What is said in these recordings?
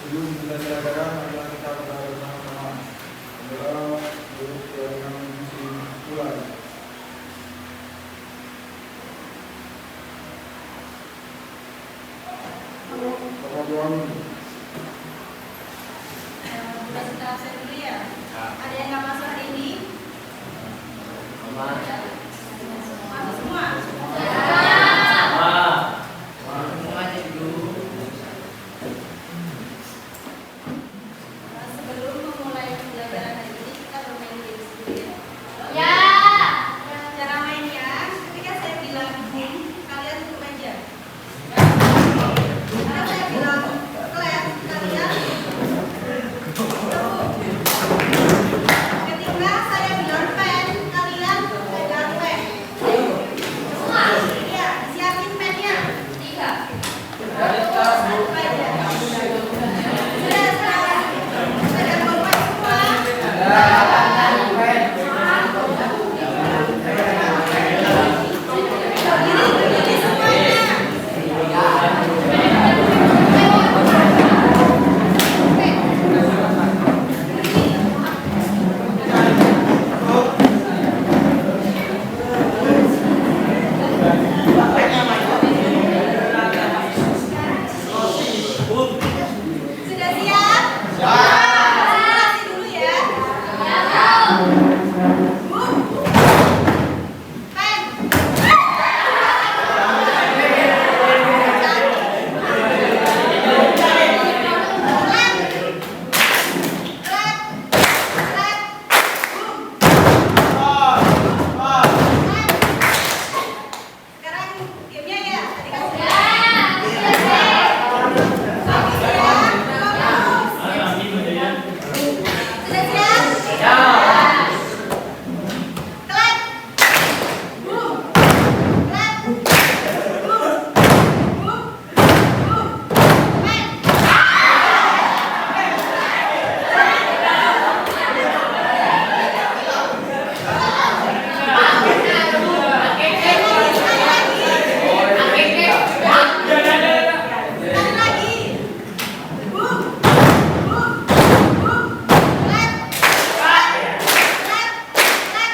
Sebelum kita silakan, marilah kita berdoa bersama-sama. Berdoa untuk yang musim mulai. Bapak Tuhan. Kita absen dulu ya. Ada yang nggak masuk hari ini? Masuk semua. Sebelum memulai pembelajaran hari ini kita bermain game sedikit. Ya. Cara mainnya, ketika saya bilang kalian duduk aja. Karena saya bilang kelas kalian. Ketika saya bilang pen, kalian pegang pen. Semua. Iya, siapin pennya. 3. Sudah siap? Simulasi dulu ya. Pen. Sekarang gamenya ya. Sudah siap? Clap. Boom. Clap. Boom. Boom. Boom. Pen. Sekali lagi. Boom. Boom. Boom. Clap. Clap.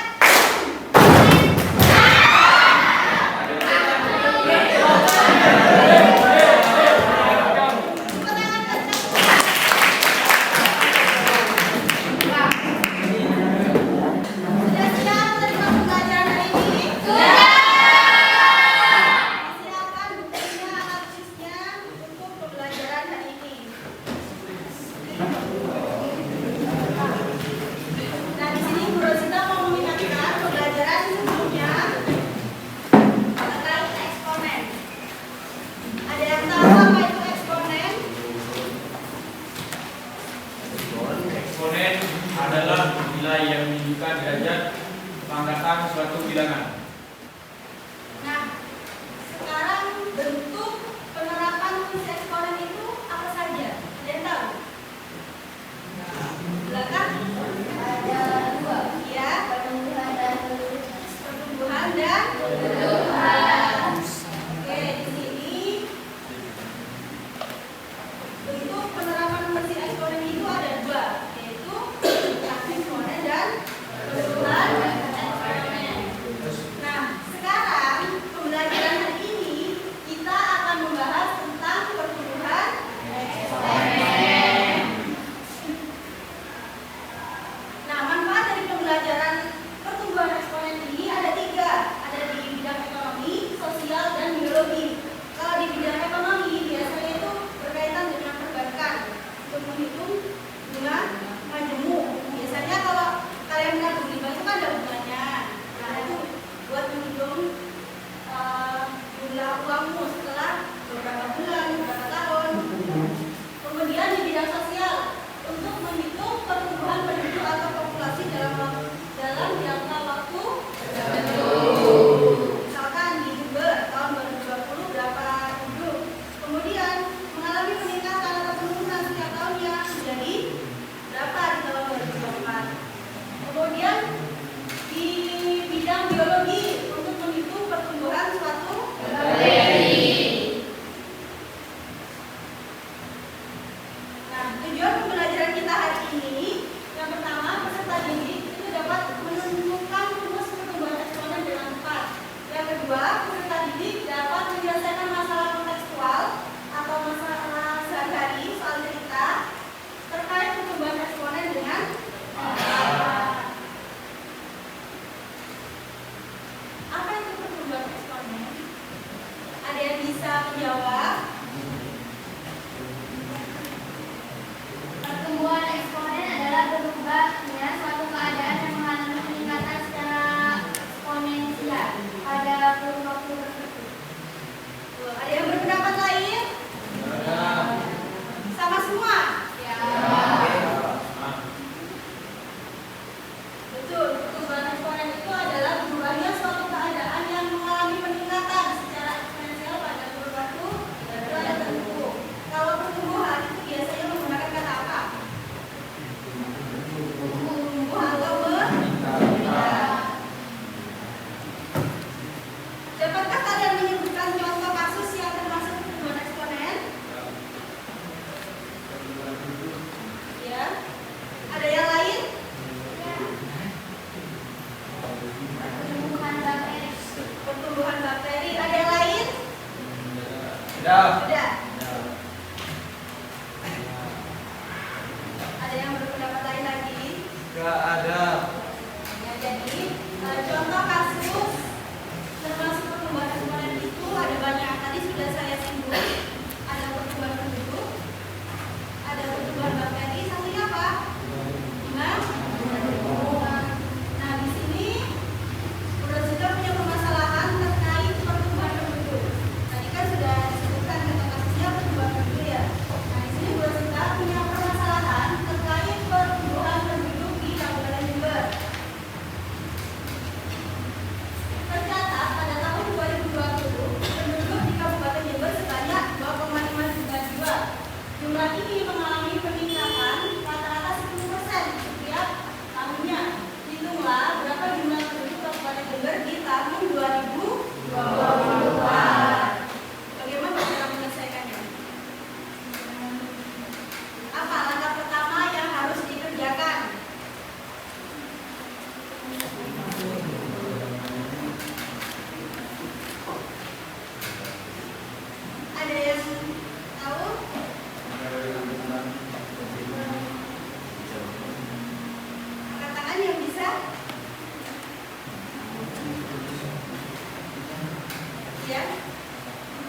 Clap. Sudah siap menerima pembelajaran hari ini? Silakan bukunya, analisisnya untuk pembelajaran hari ini. Nah, di sini Bu Rosita mau mengingatkan pembelajaran sebelumnya terkait eksponen. Ada yang tahu apa itu eksponen? Eksponen adalah nilai yang menunjukkan derajat pengangkatan suatu bilangan. Nah, sekarang bentuk penerapan fungsi eksponen itu apa saja? Ada yang tahu? Belakang ada 2. Iya, pertumbuhan dan Oke, di sini bentuk penerapan fungsi eksponen itu ada 2, yaitu eksponen dan pertumbuhan eksponen. menjawab. Pertumbuhan eksponen adalah berubahnya suatu keadaan yang mengalami peningkatan secara eksponensial pada kurun waktu tertentu. Ada yang berpendapat lain? Sama semua? Betul, pertumbuhan eksponen itu adalah berubahnya suatu keadaan yang mengalami peningkatan secara eksponensial pada kurun waktu tertentu. Kalau pertumbuhan itu biasanya menggunakan kata apa? Tumbuh atau meningkat. Dapatkah kalian menyebutkan contoh kasus yang termasuk pertumbuhan eksponen? Ya. Ada yang lain? Pertumbuhan bakteri. Pertumbuhan bakteri. Ada yang lain? Sudah. Sudah. Ada yang berpendapat lain lagi? Gak ada. Ya, jadi contoh kasus termasuk pertumbuhan eksponen itu ada banyak. Tadi sudah saya singgung. Ada pertumbuhan penduduk, ada pertumbuhan bakteri, satunya apa? Nah, di sini Bro Zita punya permasalahan terkait pertumbuhan penduduk. Tadi kan sudah disebutkan contoh kasusnya pertumbuhan penduduk ya. Nah, di sini Bro Zita punya permasalahan terkait pertumbuhan penduduk di Kabupaten Jember. Tercatat pada tahun 2020 penduduk di Kabupaten Jember sebanyak 2,5 juta jiwa. Jumlah ini mengalami peningkatan rata-rata 10% setiap tahunnya. Hitunglah berapa jumlah penduduk Kabupaten Jember di tahun 2024. Bagaimana cara menyelesaikannya? Apa langkah pertama yang harus dikerjakan? Ada yang tahu? Katakan yang bisa. Ya.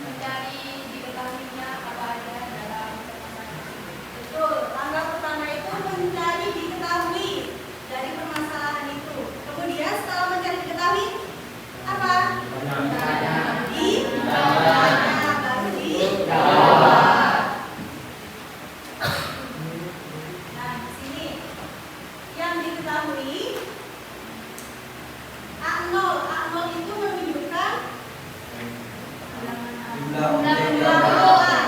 Mencari diketahuinya apa ada dalam permasalahan. Betul. Langkah pertama itu mencari diketahui dari permasalahan itu. Kemudian setelah mencari diketahui apa? Ditanya, baru dijawab. Nah, di sini yang diketahui A0 itu menunjukkan Jumlah objek yang jumlah.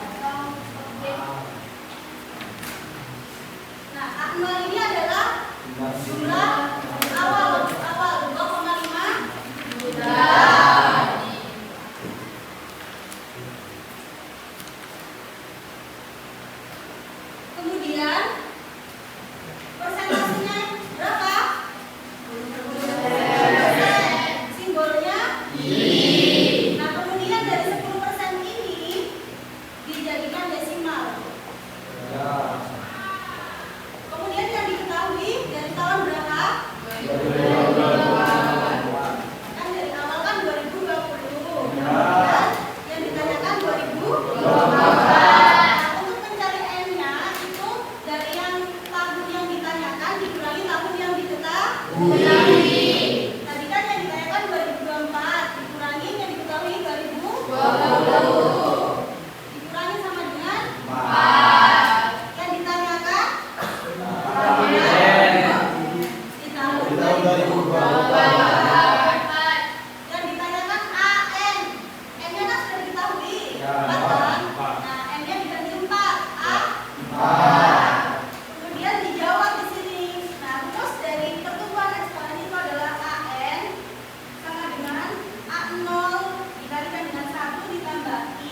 Atau objek Nah, A0 ini adalah jumlah awal 2,5 juta. Kemudian persentasenya berapa? 10%. Simbolnya I. Nah, kemudian dari 10% ini dijadikan desimal. Ya. Kemudian yang diketahui dari tahun berapa? Kan dari awal kan 2020. Dan yang ditanyakan 2024. Nah, untuk mencari N-nya itu dari yang tahun yang ditanyakan dikurangi tahun yang diketahui. Tadi kan yang ditanyakan 2024, dikurangi yang diketahui 2020. Dikurangi sama dengan 4. Yang ditanyakan di tahun 2024. Yang ditanyakan AN. N-nya kan sudah diketahui. Ya, 4 kan? empat. Nah, N-nya diganti 4. A. Kemudian dijawab di sini. Nah, terus dari pertumbuhan eksponen itu adalah AN sama dengan A0 dikalikan dengan 1 ditambah I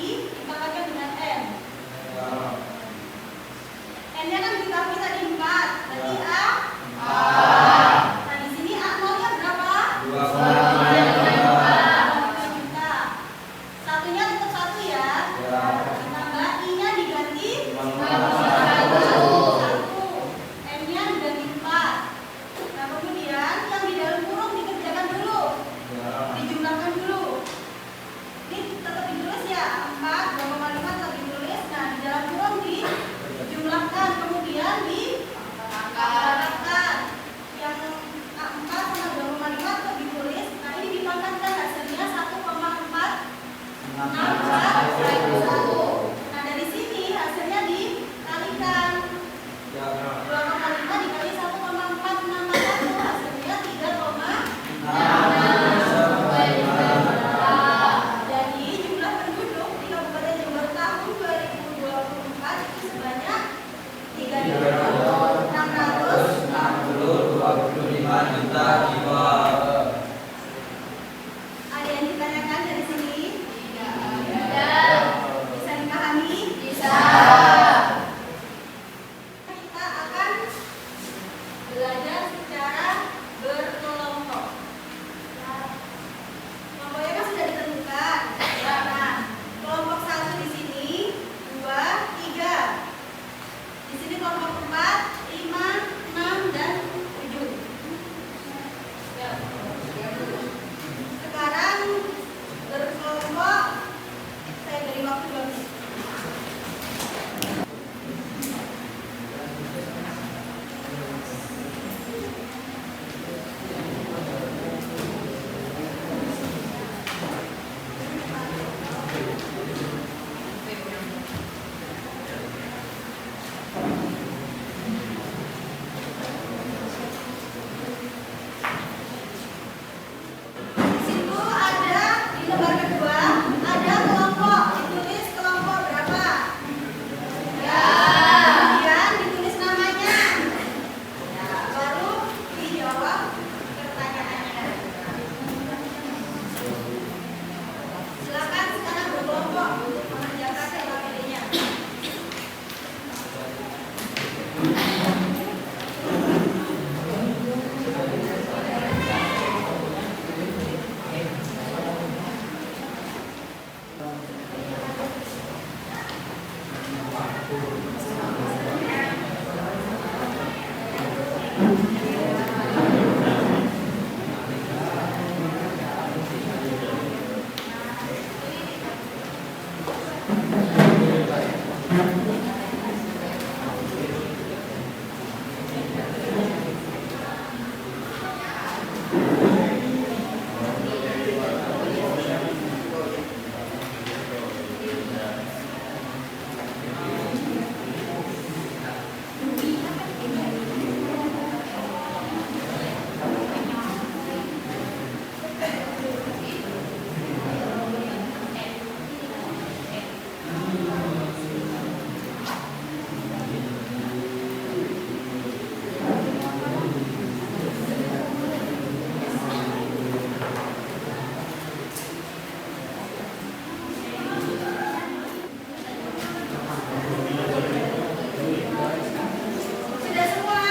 Sudah semua?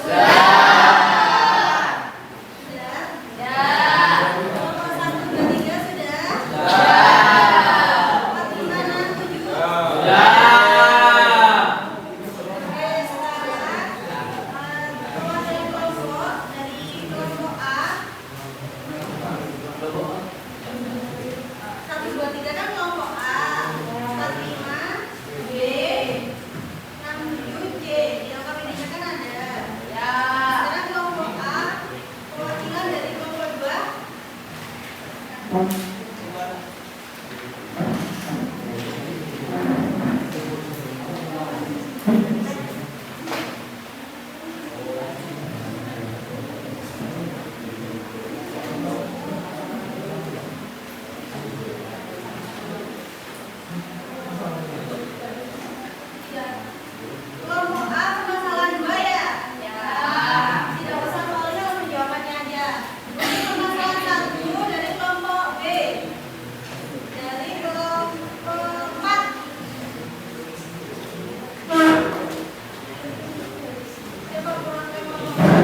Sudah? Kelompok 1, 2, 3 sudah? 4, 5, 6, 7? Oke, sekarang keluar dari kelompok A. 1, 2, 3 kan kelompok A. 4, 5, B, 6, 7, C. Di lengkap ininya kan ada. Sekarang kelompok A, perwakilan dari kelompok 2. Kelompok A permasalahan 2 ya? Tidak usah soalnya langsung jawabannya aja. Ini permasalahan 1 dari kelompok B. Dari kelompok 4. Coba pulang ke kelompok 4.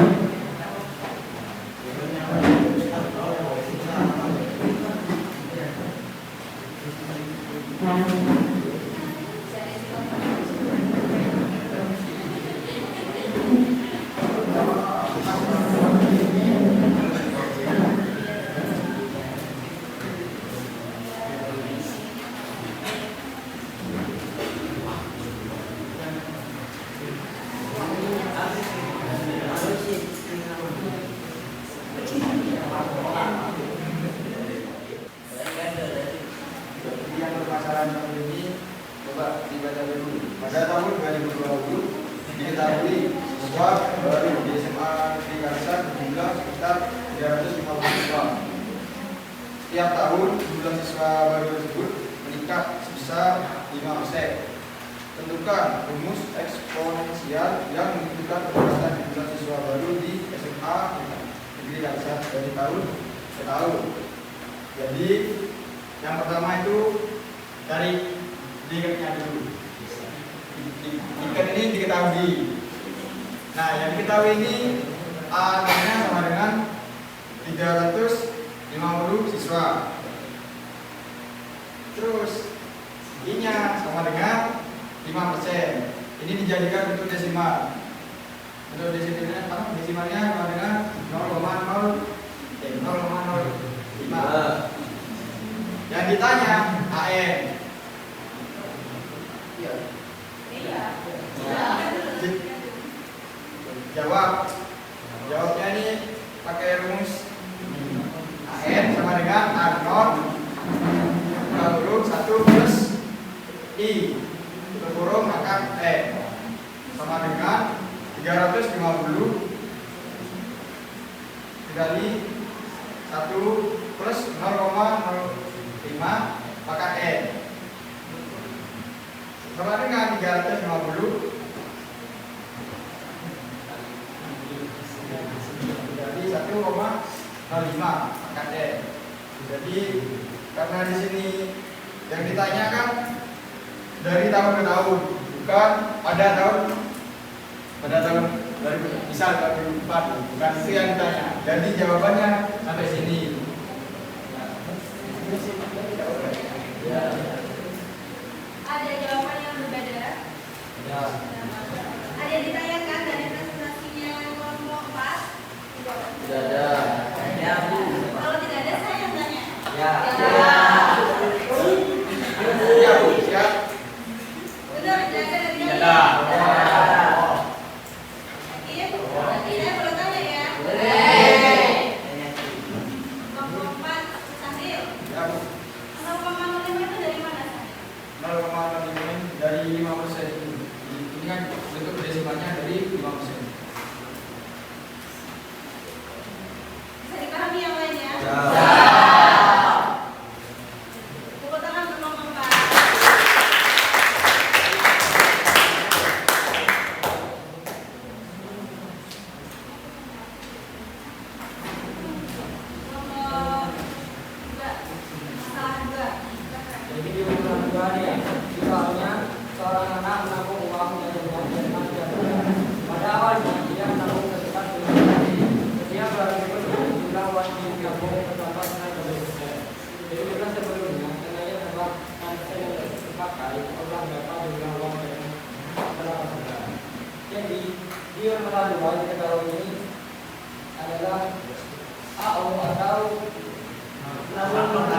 Yang permasalahan tahun ini coba dibaca dulu. Pada tahun 2020 diketahui siswa baru di SMA Negeri Kalisan berjumlah sekitar 350 siswa. Setiap tahun jumlah siswa baru tersebut meningkat sebesar 5%. Tentukan rumus eksponensial yang menentukan peningkatan jumlah siswa baru di SMA Negeri Kalisan dari tahun ke tahun. Jadi yang pertama itu dari diingatnya dulu. Diingat ini diketahui. Nah, yang diketahui ini A-nya sama dengan 350 siswa. Terus I-nya sama dengan 5%. Ini dijadikan untuk desimal. Untuk desimalnya sama dengan 0,05. Yang ditanya AN. Jawabnya ini pakai rumus AN sama dengan A0 kurang 1 plus I berkurung maka N sama dengan 350 dikali 1 plus 0,05 maka N sama dengan 350 jadi 1,05 maka N. Jadi karena di sini yang ditanyakan dari tahun ke tahun, bukan pada tahun dari misal 2004, bukan itu yang ditanya. Jadi jawabannya sampai sini. Ada jawaban yang berbeda? Ya. Ada yang ditanyakan dari presentasinya kelompok 5% ini kan bentuk desimalnya dari 5%. Bisa dipahami yang lainnya? Ya. Tepuk tangan untuk nomor 4. Nomor 2. Masalah 2. Jadi di bulan 2 nih ya, misalnya seorang anak menabung uang dari uang pada awalnya dia menabung sekitar 5 hari. Setiap bulan berikutnya jumlah uang yang ditabung bertambah naik ke 2%. Jadi bulan sebelumnya nilainya adalah 6% yang terpakai setelah berapa jumlah uang yang telah terpakai. Jadi di bulan 2 kita tahu ini adalah AO atau menabung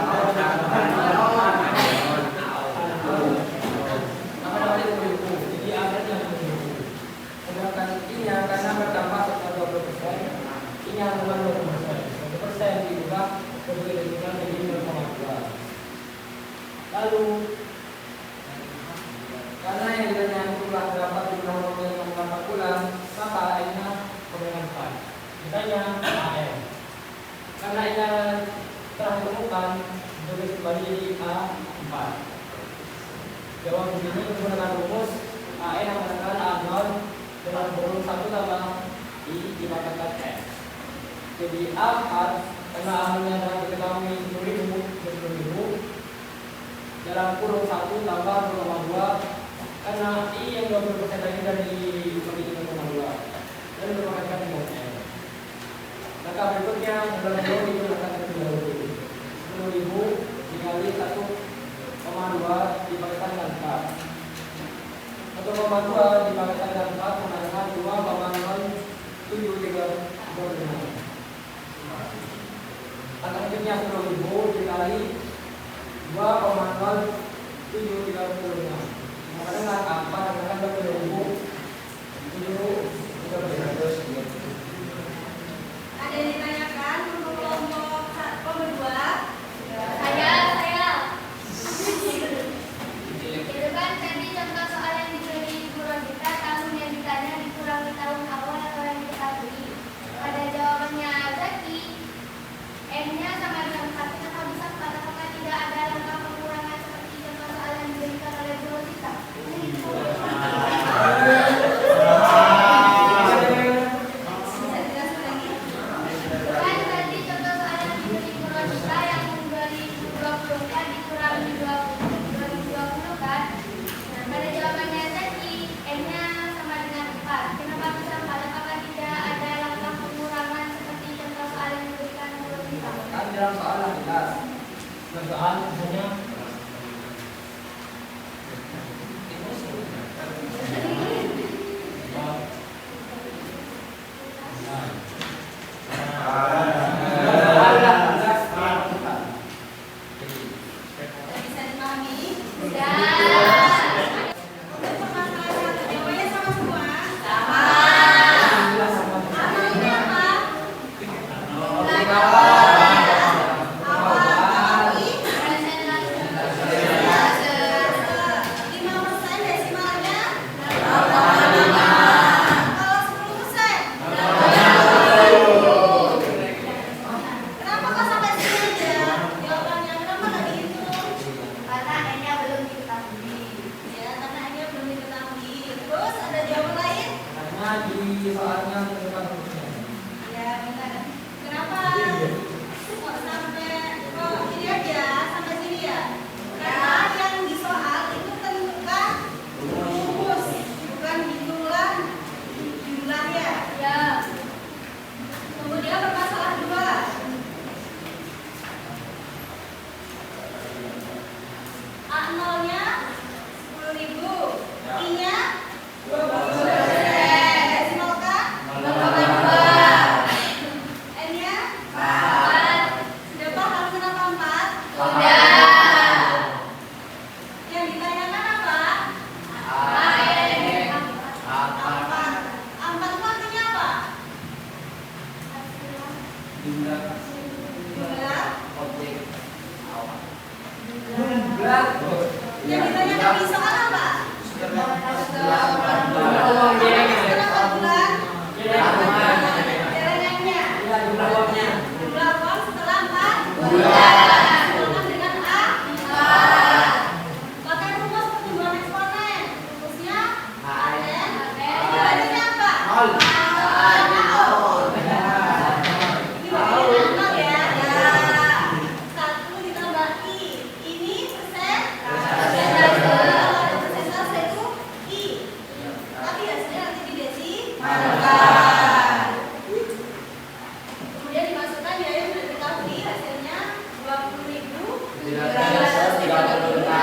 sedangkan ini karena bertambah sekitar 20%, ini yang bukan 20%, 20% diubah berbeda dengan jadi 0,2. Lalu karena yang ditanya itu telah dapat jumlah uang yang 4 bulan, maka lainnya pemegang 4. Ditanya AM. Karena ini telah ditemukan, tulis kembali jadi A4. Jawab begini menggunakan rumus AN yang menggunakan A0 dengan volume 1 tambah I dipangkatkan S. Jadi A4 karena A-nya dapat diketahui 10.000 dalam kurung 1 tambah 0,2 karena I yang 20% lagi dari bagi 0,2 dan dipangkatkan dengan S. Maka berikutnya dalam volume itu akan terjadi 10.000 dikali 1,2 dipangkatkan dengan 4. 1,2 dipangkatkan dengan 4 menghasilkan 2,0735. Akhirnya 10.000 dikali 2,0735. Maka dengan apa? Dengan 20.000 Ada yang ditanyakan untuk kelompok nomor 2? Saya. Itu kan tadi contoh soal yang diberi guru kita, tahun yang ditanya dikurangi tahun awal atau yang diketahui. Pada jawabannya Zaki, N-nya sama dengan 4, kenapa bisa 4? Apakah tidak ada langkah pengurangan seperti contoh soal yang diberikan oleh guru kita? Bisa dijelaskan lagi? Kan tadi contoh soal yang diberi guru kita yang 2020 kan dikurangi 2020 kan? Nah, pada jawabannya Zaki, N-nya sama dengan 4. Kenapa bisa 4? Apakah tidak ada langkah pengurangan seperti contoh soal yang diberikan guru kita? kan dalam soal yang jelas. Dalam soal misalnya Bisa dipahami? Sudah. Untuk permasalahan 1, jawabannya sama semua? jelas sama Analnya apa? di soalnya menentukan rumusnya. Ya, benar. Kenapa kok sampai ini aja sampai sini ya? Karena yang di soal itu tentukan rumus, bukan hitungan jumlah ya. Ya. Kemudian permasalahan 2. A0-nya 10.000, I-nya 20. Desimalkan 0,2. N-nya 4. Sudah paham kenapa 4? Sudah. Yang ditanyakan apa? Ampat. Ampat itu artinya apa? Jumlah Jumlah. objek Yang ditanyakan di soal apa? uang jerengan. Setelah 4 bulan. Jerengan. Jerengannya. Iya, jumlah uangnya. Jumlah uang setelah 4 bulan. Silakan dengan A. Pakai rumus pertumbuhan eksponen. Rumusnya AN. Dibandingnya apa? Nol. Ini bagian nol ya. 1 ditambah I. Ini persen. Kalau ada persentase itu I. Tapi hasilnya nanti didesimalkan. Kemudian dimasukkan biaya yang sudah diketahui, hasilnya 20.336.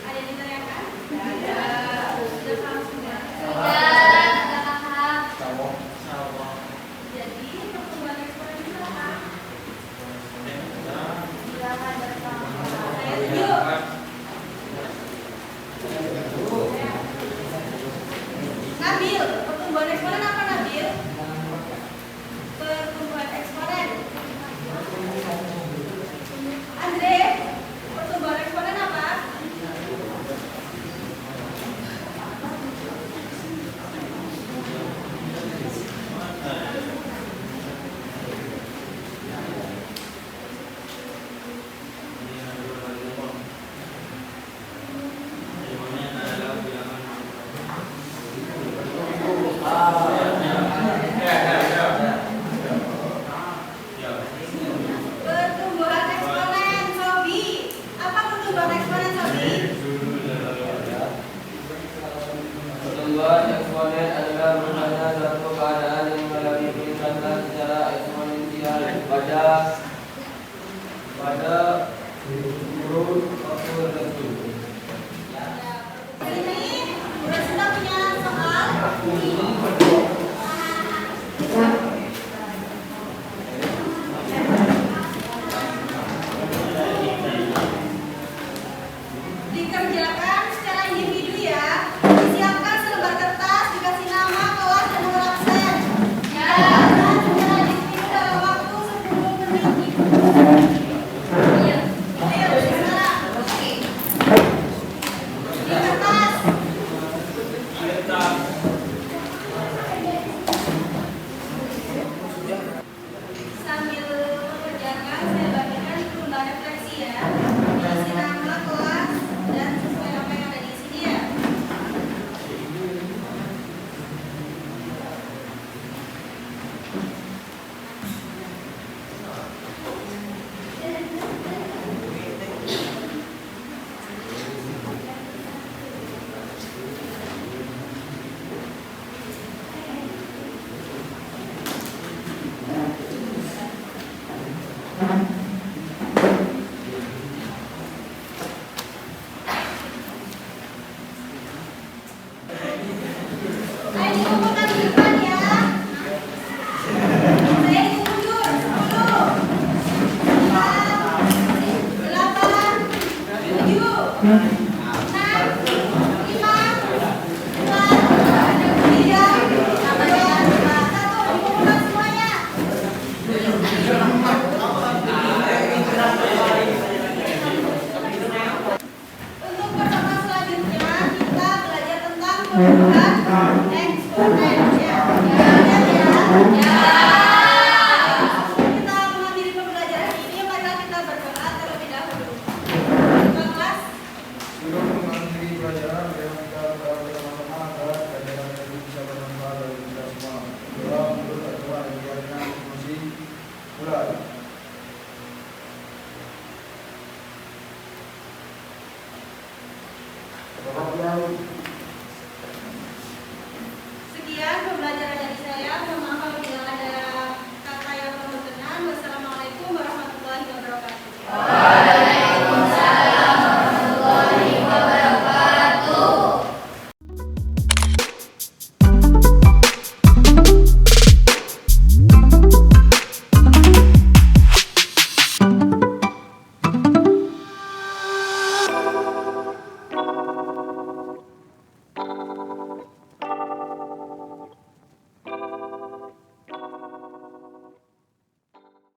Ada yang ditanyakan? Ada. Sudah paham semua? Jadi pertumbuhan eksponen itu apa? Saya tunjuk. Nabil, pertumbuhan eksponen apa Nabil? Pertumbuhan eksponen. Andre, pertumbuhan eksponen apa? Pertumbuhan eksponen, Sobi. Apa pertumbuhan eksponen, Sobi? Pertumbuhan eksponen adalah misalnya suatu keadaan yang mengalami peningkatan secara eksponensial pada kurun waktu tertentu. Ini udah sudah punya soal. Dikerjakan secara individu ya. Disiapkan selembar kertas, dikasih nama, kelas, dan nomor absen. Dikerjakan secara individu dalam waktu 10 menit. Ayo, sekarang. Di kertas. Sambil mengerjakan, saya bagikan lomba refleksi ya. Kasih nama, kelas, dan sesuai apa yang ada di sini ya. Ayo dikumpulkan di depan ya. Saya hitung mundur. 10, 9, 8, 7, 6, 5, 4, 3, 2, 1. Dikumpulkan semuanya. Untuk pertemuan selanjutnya kita belajar tentang pertumbuhan eksponen ya. Kita mengakhiri pembelajaran ini, mari kita berdoa terlebih dahulu. Terima kasih. Sebelum mengakhiri pelajaran, kita berdoa bersama-sama agar pelajaran ini bisa bermanfaat bagi kita semua. Doa menurut aturan yang diajarkan masih mulai. Bapak